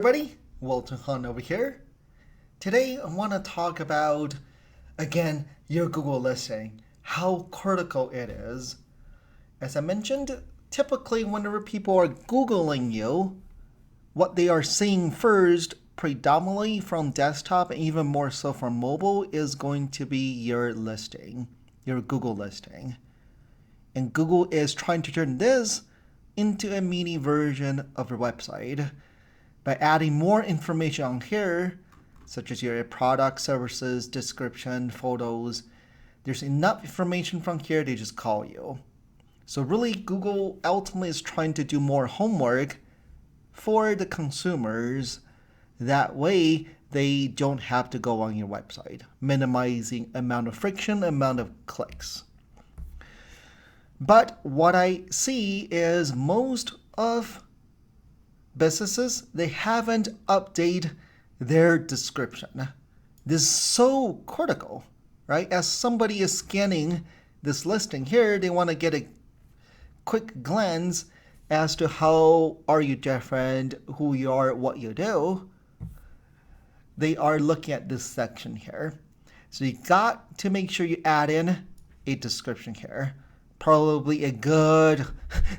Everybody, Walter Hunt over here. Today I want to talk about, again, your Google listing, how critical it is. As I mentioned, typically whenever people are Googling you, what they are seeing first, predominantly from desktop and even more so from mobile, is going to be your listing, your Google listing. And Google is trying to turn this into a mini version of your website by adding more information on here, such as your product, services, description, photos. There's enough information from here, they just call you. So really, Google ultimately is trying to do more homework for the consumers. That way, they don't have to go on your website, minimizing amount of friction, amount of clicks. But what I see is most of businesses, they haven't updated their description. This is so critical, right? As somebody is scanning this listing here, they want to get a quick glance as to how are you different, who you are, what you do. They are looking at this section here. So you got to make sure you add in a description here. Probably a good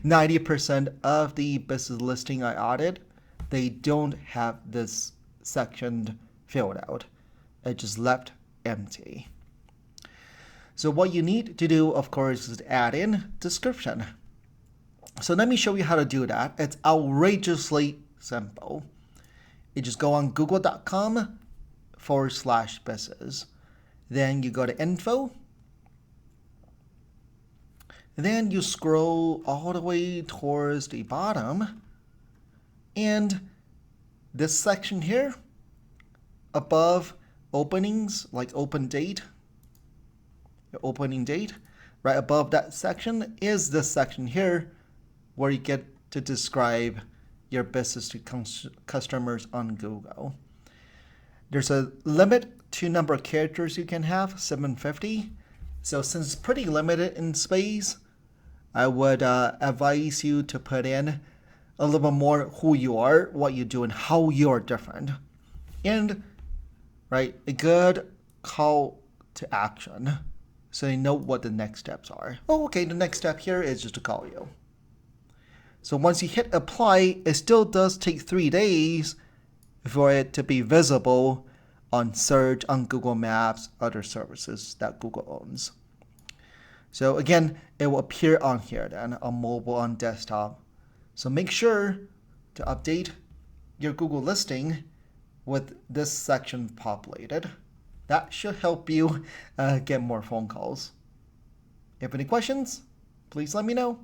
90% of the business listing I audited, they don't have this section filled out. It just left empty. So what you need to do, of course, is add in description. So let me show you how to do that. It's outrageously simple. You just go on google.com/business. Then you go to info. Then you scroll all the way towards the bottom, and this section here, above openings, like open date, your opening date, right above that section is this section here where you get to describe your business to customers on Google. There's a limit to number of characters you can have, 750. So since it's pretty limited in space, I would advise you to put in a little bit more who you are, what you do, and how you're different. And, right, a good call to action so you know what the next steps are. Oh, okay, the next step here is just to call you. So once you hit apply, it still does take 3 days for it to be visible on search, on Google Maps, other services that Google owns. So again, it will appear on here then, on mobile, on desktop. So make sure to update your Google listing with this section populated. That should help you get more phone calls. If any questions, please let me know.